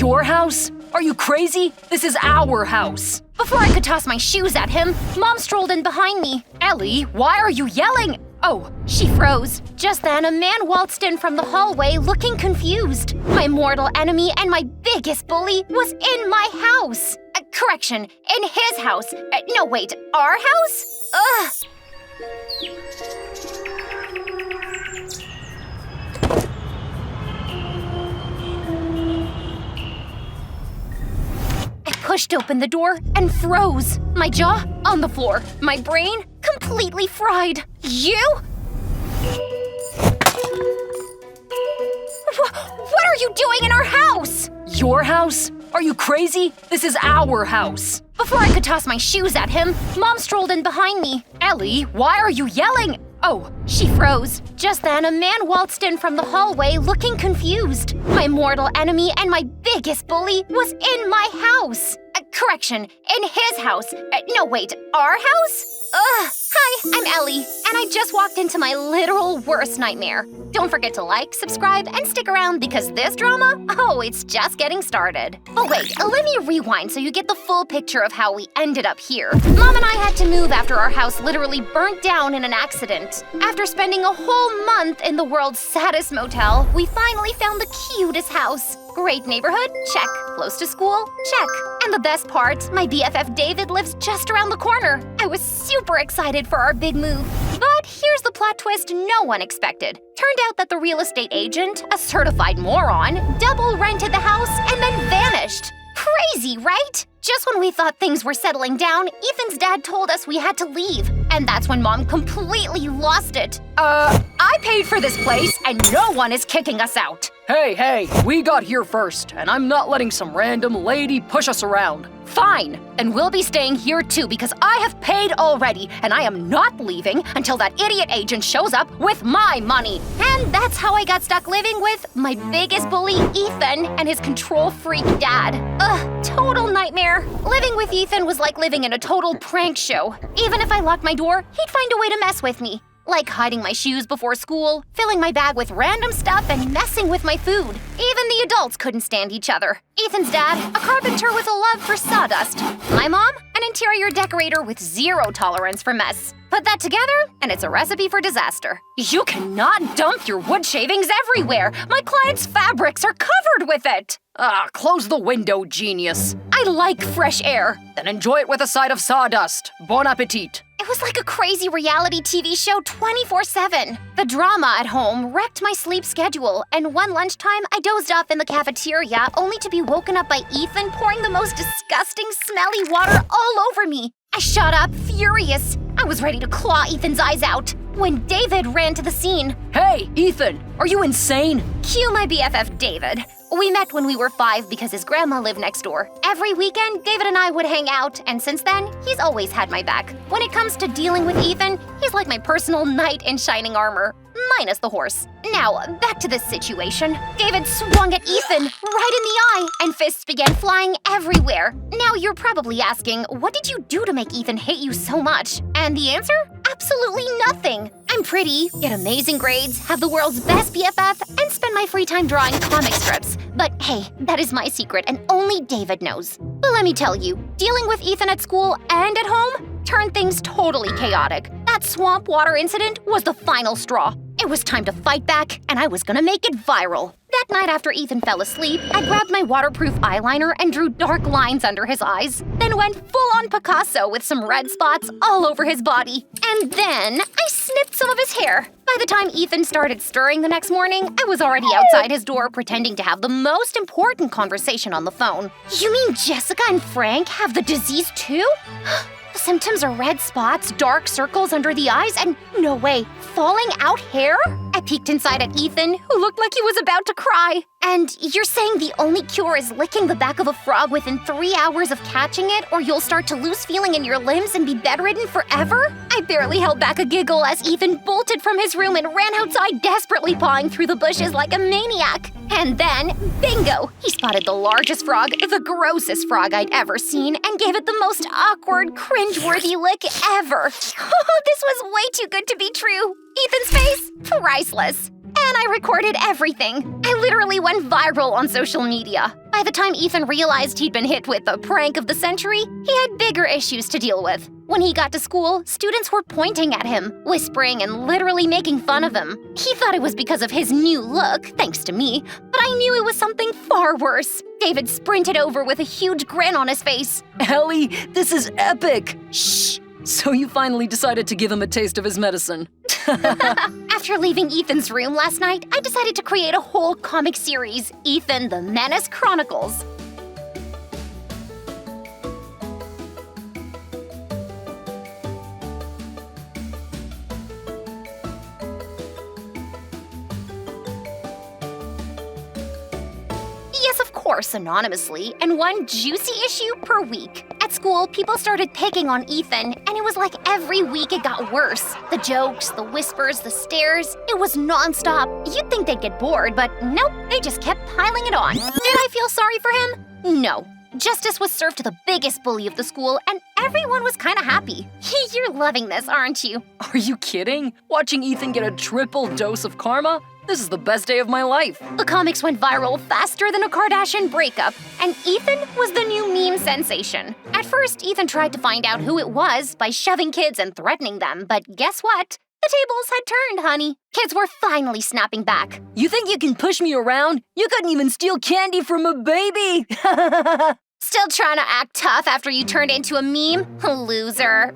Your house? Are you crazy? This is our house. Before I could toss my shoes at him, Mom strolled in behind me. Ellie, why are you yelling? Oh, She froze. Just then, a man waltzed in from the hallway looking confused. My mortal enemy and my biggest bully was in my house. Correction, in his house. No, wait, our house? Ugh. I pushed open the door and froze. My jaw on the floor. My brain completely fried. You? What are you doing in our house? your house? Are you crazy? This is our house. Before I could toss my shoes at him, Mom strolled in behind me. Ellie, why are you yelling? Oh, She froze. Just then, a man waltzed in from the hallway looking confused. My mortal enemy and my biggest bully was in my house. Correction, in his house. No, wait, our house? Ugh. Hi, I'm Ellie, and I just walked into my literal worst nightmare. Don't forget to like, subscribe, and stick around because this drama, it's just getting started. But wait, let me rewind so you get the full picture of how we ended up here. Mom and I had to move after our house literally burnt down in an accident. After spending a whole month in the world's saddest motel, we finally found the cutest house. Great neighborhood? Check. Close to school? Check. And the best part, my BFF David lives just around the corner. I was super excited for our big move. But here's the plot twist no one expected. Turned out that the real estate agent, a certified moron, double rented the house and then vanished. Crazy, right? Just when we thought things were settling down, Ethan's dad told us we had to leave. And that's when Mom completely lost it. I paid for this place and no one is kicking us out. Hey, we got here first, and I'm not letting some random lady push us around. Fine, and we'll be staying here too because I have paid already, and I am not leaving until that idiot agent shows up with my money. And that's how I got stuck living with my biggest bully, Ethan, and his control freak dad. Total nightmare. Living with Ethan was like living in a total prank show. Even if I locked my door, he'd find a way to mess with me. Like hiding my shoes before school, filling my bag with random stuff, and messing with my food. Even the adults couldn't stand each other. Ethan's dad, a carpenter with a love for sawdust. My mom, an interior decorator with zero tolerance for mess. Put that together, and it's a recipe for disaster. You cannot dump your wood shavings everywhere. My client's fabrics are covered with it. Close the window, genius. I like fresh air. Then enjoy it with a side of sawdust. Bon appetit. It was like a crazy reality TV show 24/7. The drama at home wrecked my sleep schedule, and one lunchtime I dozed off in the cafeteria only to be woken up by Ethan pouring the most disgusting, smelly water all over me. I shot up, furious. I was ready to claw Ethan's eyes out when David ran to the scene. Hey, Ethan, are you insane? Cue my BFF David. We met when we were 5 because his grandma lived next door. Every weekend, David and I would hang out, and since then, he's always had my back. When it comes to dealing with Ethan, he's like my personal knight in shining armor, minus the horse. Now, back to this situation. David swung at Ethan right in the eye, and fists began flying everywhere. Now, you're probably asking, what did you do to make Ethan hate you so much? And the answer? Absolutely nothing. I'm pretty, get amazing grades, have the world's best BFF, and spend my free time drawing comic strips. But hey, that is my secret and only David knows. But let me tell you, dealing with Ethan at school and at home turned things totally chaotic. That swamp water incident was the final straw. It was time to fight back, and I was gonna make it viral. That night after Ethan fell asleep, I grabbed my waterproof eyeliner and drew dark lines under his eyes, then went full-on Picasso with some red spots all over his body. And then I snipped some of his hair. By the time Ethan started stirring the next morning, I was already outside his door pretending to have the most important conversation on the phone. You mean Jessica and Frank have the disease too? The symptoms are red spots, dark circles under the eyes, and no way, falling out hair? I peeked inside at Ethan, who looked like he was about to cry. And you're saying the only cure is licking the back of a frog within 3 hours of catching it, or you'll start to lose feeling in your limbs and be bedridden forever? I barely held back a giggle as Ethan bolted from his room and ran outside desperately pawing through the bushes like a maniac. And then, bingo! He spotted the largest frog, the grossest frog I'd ever seen, and gave it the most awkward, cringeworthy lick ever. This was way too good to be true. Ethan's face? Priceless. And I recorded everything. I literally went viral on social media. By the time Ethan realized he'd been hit with the prank of the century, he had bigger issues to deal with. When he got to school, students were pointing at him, whispering and literally making fun of him. He thought it was because of his new look, thanks to me, but I knew it was something far worse. David sprinted over with a huge grin on his face. Ellie, this is epic! Shh! So you finally decided to give him a taste of his medicine. After leaving Ethan's room last night, I decided to create a whole comic series, Ethan the Menace Chronicles. Yes, of course, anonymously, and one juicy issue per week. At school, people started picking on Ethan, and it was like every week it got worse. The jokes, the whispers, the stares, it was nonstop. You'd think they'd get bored, but nope, they just kept piling it on. Did I feel sorry for him? No. Justice was served to the biggest bully of the school, and everyone was kinda happy. You're loving this, aren't you? Are you kidding? Watching Ethan get a triple dose of karma? This is the best day of my life. The comics went viral faster than a Kardashian breakup, and Ethan was the new meme sensation. At first, Ethan tried to find out who it was by shoving kids and threatening them, but guess what? The tables had turned, honey. Kids were finally snapping back. You think you can push me around? You couldn't even steal candy from a baby! Still trying to act tough after you turned into a meme? Loser.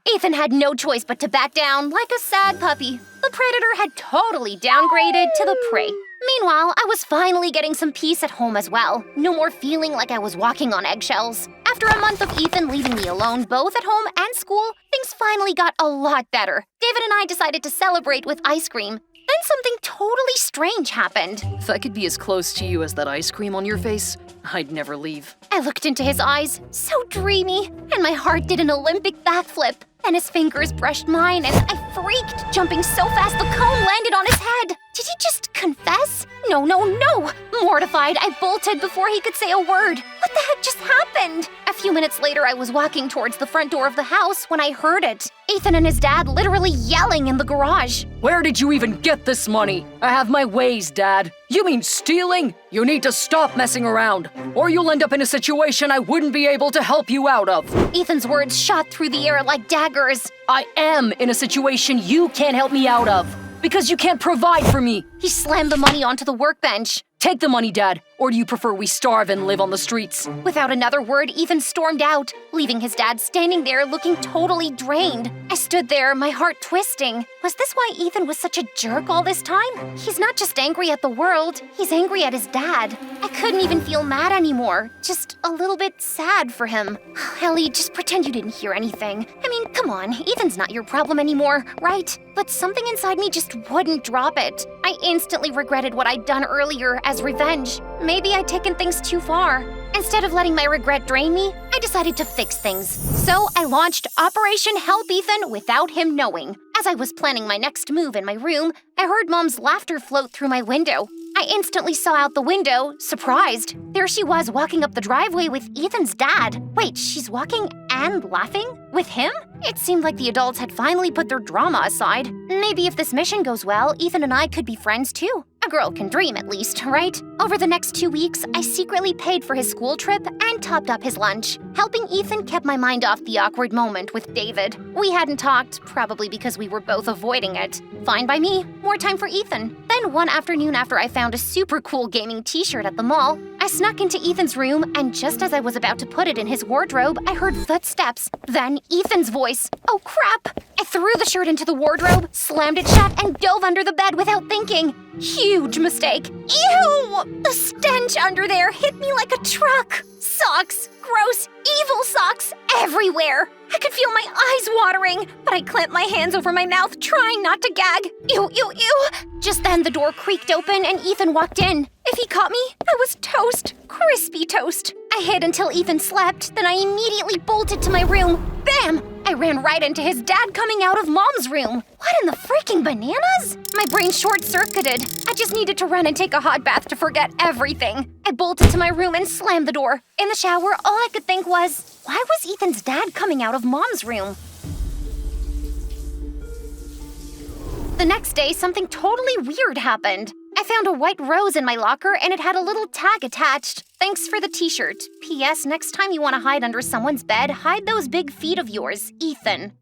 Ethan had no choice but to back down like a sad puppy. The predator had totally downgraded to the prey. Meanwhile, I was finally getting some peace at home as well. No more feeling like I was walking on eggshells. After a month of Ethan leaving me alone both at home and school, things finally got a lot better. David and I decided to celebrate with ice cream. Then something totally strange happened. If I could be as close to you as that ice cream on your face, I'd never leave. I looked into his eyes, so dreamy, and my heart did an Olympic backflip. And his fingers brushed mine, and I freaked, jumping so fast the cone landed on his head. Did he just confess? No, no, no! Mortified, I bolted before he could say a word. What the heck just happened? A few minutes later, I was walking towards the front door of the house when I heard it. Ethan and his dad literally yelling in the garage. Where did you even get this money? I have my ways, Dad. You mean stealing? You need to stop messing around, or you'll end up in a situation I wouldn't be able to help you out of. Ethan's words shot through the air like daggers. I am in a situation you can't help me out of, because you can't provide for me. He slammed the money onto the workbench. Take the money, Dad, or do you prefer we starve and live on the streets? Without another word, Ethan stormed out, leaving his dad standing there looking totally drained. I stood there, my heart twisting. Was this why Ethan was such a jerk all this time? He's not just angry at the world, he's angry at his dad. I couldn't even feel mad anymore, just a little bit sad for him. Ellie, just pretend you didn't hear anything. I mean, come on, Ethan's not your problem anymore, right? But something inside me just wouldn't drop it. I instantly regretted what I'd done earlier as revenge. Maybe I'd taken things too far. Instead of letting my regret drain me, I decided to fix things. So I launched Operation Help Ethan without him knowing. As I was planning my next move in my room, I heard Mom's laughter float through my window. I instantly saw out the window, surprised. There she was walking up the driveway with Ethan's dad. Wait, she's walking and laughing? With him? It seemed like the adults had finally put their drama aside. Maybe if this mission goes well, Ethan and I could be friends too. A girl can dream at least, right? Over the next 2 weeks, I secretly paid for his school trip and topped up his lunch. Helping Ethan kept my mind off the awkward moment with David. We hadn't talked, probably because we were both avoiding it. Fine by me, more time for Ethan. Then one afternoon after I found a super cool gaming t-shirt at the mall, I snuck into Ethan's room, and just as I was about to put it in his wardrobe, I heard footsteps. Then Ethan's voice. Oh crap! I threw the shirt into the wardrobe, slammed it shut, and dove under the bed without thinking. Huge mistake. Ew! The stench under there hit me like a truck. Socks, gross, evil socks everywhere. I could feel my eyes watering, but I clamped my hands over my mouth, trying not to gag. Ew, ew, ew. Just then, the door creaked open and Ethan walked in. If he caught me, I was toast. Crispy toast. I hid until Ethan slept, then I immediately bolted to my room. Bam! I ran right into his dad coming out of Mom's room. What in the freaking bananas? My brain short-circuited. I just needed to run and take a hot bath to forget everything. I bolted to my room and slammed the door. In the shower, all I could think was, why was Ethan's dad coming out of Mom's room? The next day, something totally weird happened. I found a white rose in my locker and it had a little tag attached. Thanks for the t-shirt. P.S. Next time you want to hide under someone's bed, hide those big feet of yours, Ethan.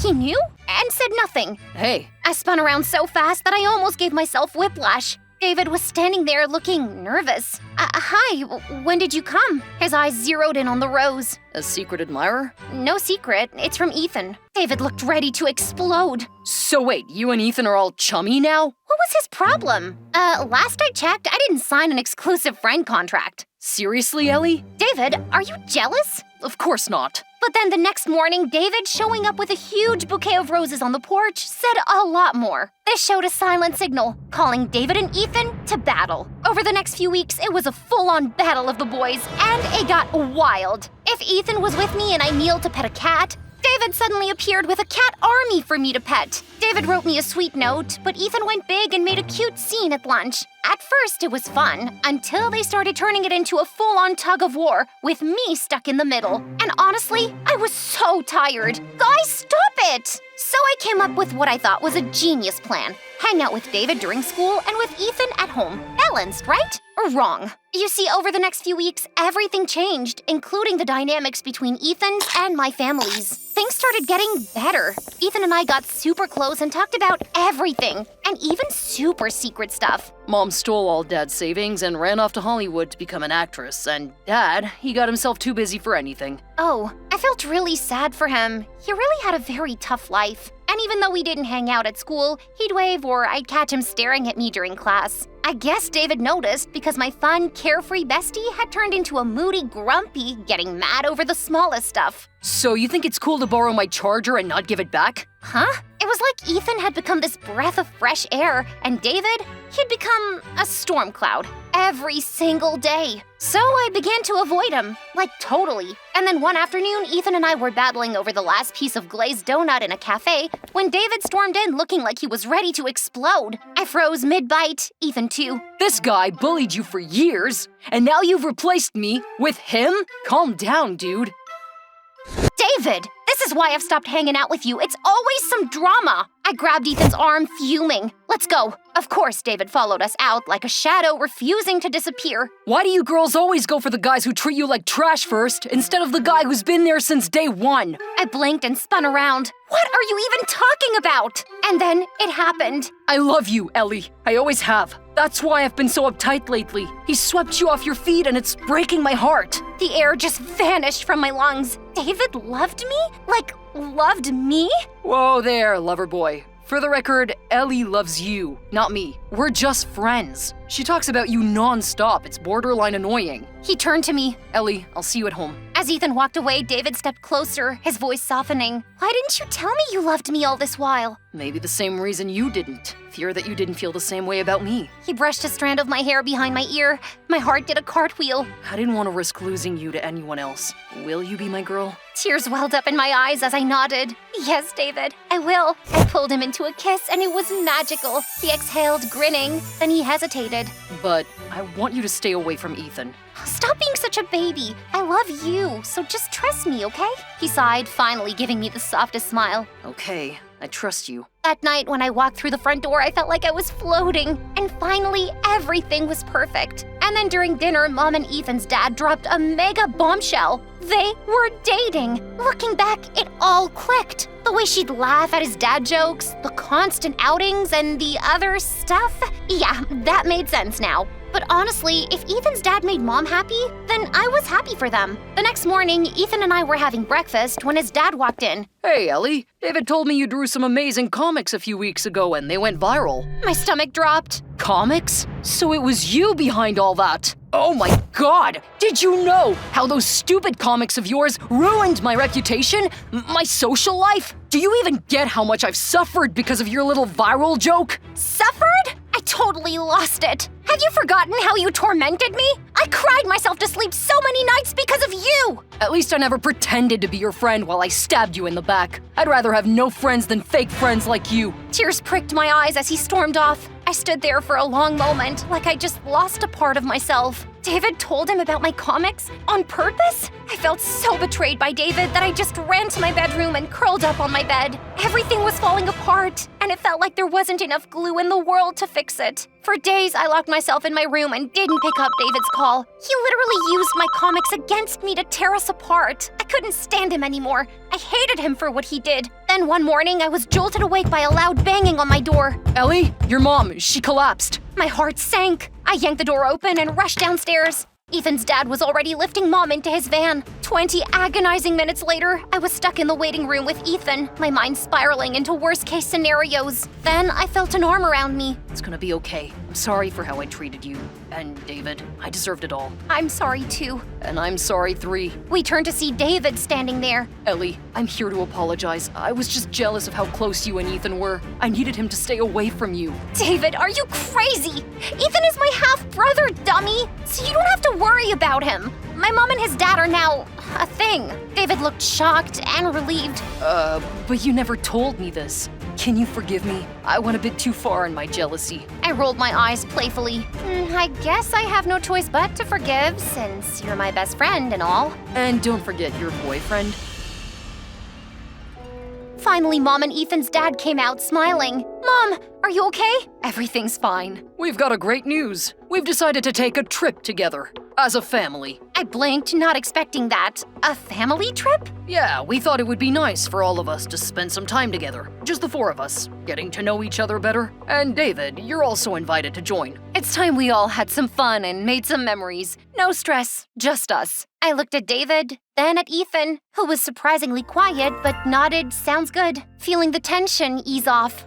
He knew and said nothing. Hey. I spun around so fast that I almost gave myself whiplash. David was standing there looking nervous. Hi, when did you come? His eyes zeroed in on the rose. A secret admirer? No secret, it's from Ethan. David looked ready to explode. So wait, you and Ethan are all chummy now? What was his problem? Last I checked, I didn't sign an exclusive friend contract. Seriously, Ellie? David, are you jealous? Of course not. But then the next morning, David, showing up with a huge bouquet of roses on the porch, said a lot more. This showed a silent signal, calling David and Ethan to battle. Over the next few weeks, it was a full-on battle of the boys, and it got wild. If Ethan was with me and I kneeled to pet a cat, David suddenly appeared with a cat army for me to pet. David wrote me a sweet note, but Ethan went big and made a cute scene at lunch. At first, it was fun, until they started turning it into a full-on tug-of-war, with me stuck in the middle. And honestly, I was so tired. Guys, stop it! So I came up with what I thought was a genius plan. Hang out with David during school and with Ethan at home. Balanced, right? Or wrong? You see, over the next few weeks, everything changed, including the dynamics between Ethan's and my family's. Things started getting better. Ethan and I got super close and talked about everything, and even super secret stuff. Mom stole all Dad's savings and ran off to Hollywood to become an actress, and Dad, he got himself too busy for anything. Oh, I felt really sad for him. He really had a very tough life. And even though we didn't hang out at school, he'd wave or I'd catch him staring at me during class. I guess David noticed because my fun, carefree bestie had turned into a moody grumpy, getting mad over the smallest stuff. So you think it's cool to borrow my charger and not give it back? Huh? It was like Ethan had become this breath of fresh air, and David, he'd become a storm cloud every single day. So I began to avoid him, like totally. And then one afternoon, Ethan and I were battling over the last piece of glazed donut in a cafe when David stormed in looking like he was ready to explode. I froze mid-bite, Ethan too. This guy bullied you for years, and now you've replaced me with him? Calm down, dude. David, this is why I've stopped hanging out with you. It's always some drama. I grabbed Ethan's arm, fuming. Let's go. Of course, David followed us out like a shadow, refusing to disappear. Why do you girls always go for the guys who treat you like trash first, instead of the guy who's been there since day one? I blinked and spun around. What are you even talking about? And then it happened. I love you, Ellie. I always have. That's why I've been so uptight lately. He swept you off your feet and it's breaking my heart. The air just vanished from my lungs. David loved me? Like, loved me? Whoa there, lover boy. For the record, Ellie loves you, not me. We're just friends. She talks about you non-stop. It's borderline annoying. He turned to me. Ellie, I'll see you at home. As Ethan walked away, David stepped closer, his voice softening. Why didn't you tell me you loved me all this while? Maybe the same reason you didn't. Fear that you didn't feel the same way about me. He brushed a strand of my hair behind my ear. My heart did a cartwheel. I didn't want to risk losing you to anyone else. Will you be my girl? Tears welled up in my eyes as I nodded. Yes, David, I will. I pulled him into a kiss and it was magical. He exhaled, grinning, then he hesitated. But I want you to stay away from Ethan. Stop being such a baby. I love you, so just trust me, okay? He sighed, finally giving me the softest smile. Okay, I trust you. That night, when I walked through the front door, I felt like I was floating. And finally, everything was perfect. And then during dinner, Mom and Ethan's dad dropped a mega bombshell. They were dating. Looking back, it all clicked. The way she'd laugh at his dad jokes, the constant outings, and the other stuff. Yeah, that made sense now. But honestly, if Ethan's dad made Mom happy, then I was happy for them. The next morning, Ethan and I were having breakfast when his dad walked in. Hey, Ellie. David told me you drew some amazing comics a few weeks ago and they went viral. My stomach dropped. Comics? So it was you behind all that? Oh my god! Did you know how those stupid comics of yours ruined my reputation? My social life? Do you even get how much I've suffered because of your little viral joke? Suffered? I totally lost it. Have you forgotten how you tormented me? I cried myself to sleep so many nights because of you! At least I never pretended to be your friend while I stabbed you in the back. I'd rather have no friends than fake friends like you. Tears pricked my eyes as he stormed off. I stood there for a long moment, like I just lost a part of myself. David told him about my comics on purpose? I felt so betrayed by David that I just ran to my bedroom and curled up on my bed. Everything was falling apart, and it felt like there wasn't enough glue in the world to fix it. For days, I locked myself in my room and didn't pick up David's call. He literally used my comics against me to tear us apart. I couldn't stand him anymore. I hated him for what he did. Then one morning, I was jolted awake by a loud banging on my door. Ellie, your mom, she collapsed. My heart sank. I yanked the door open and rushed downstairs. Ethan's dad was already lifting Mom into his van. 20 agonizing minutes later, I was stuck in the waiting room with Ethan, my mind spiraling into worst-case scenarios. Then I felt an arm around me. It's gonna be okay. I'm sorry for how I treated you. And David, I deserved it all. I'm sorry too. And I'm sorry, 3. We turned to see David standing there. Ellie, I'm here to apologize. I was just jealous of how close you and Ethan were. I needed him to stay away from you. David, are you crazy? Ethan is my half-brother, dummy! So you don't have to worry about him. My mom and his dad are now a thing. David looked shocked and relieved. But you never told me this. Can you forgive me? I went a bit too far in my jealousy. I rolled my eyes playfully. I guess I have no choice but to forgive, since you're my best friend and all. And don't forget your boyfriend. Finally, Mom and Ethan's dad came out smiling. Mom, are you okay? Everything's fine. We've got a great news. We've decided to take a trip together. As a family. I blinked, not expecting that. A family trip? Yeah, we thought it would be nice for all of us to spend some time together. Just the 4 of us, getting to know each other better. And David, you're also invited to join. It's time we all had some fun and made some memories. No stress, just us. I looked at David, then at Ethan, who was surprisingly quiet but nodded, sounds good, feeling the tension ease off.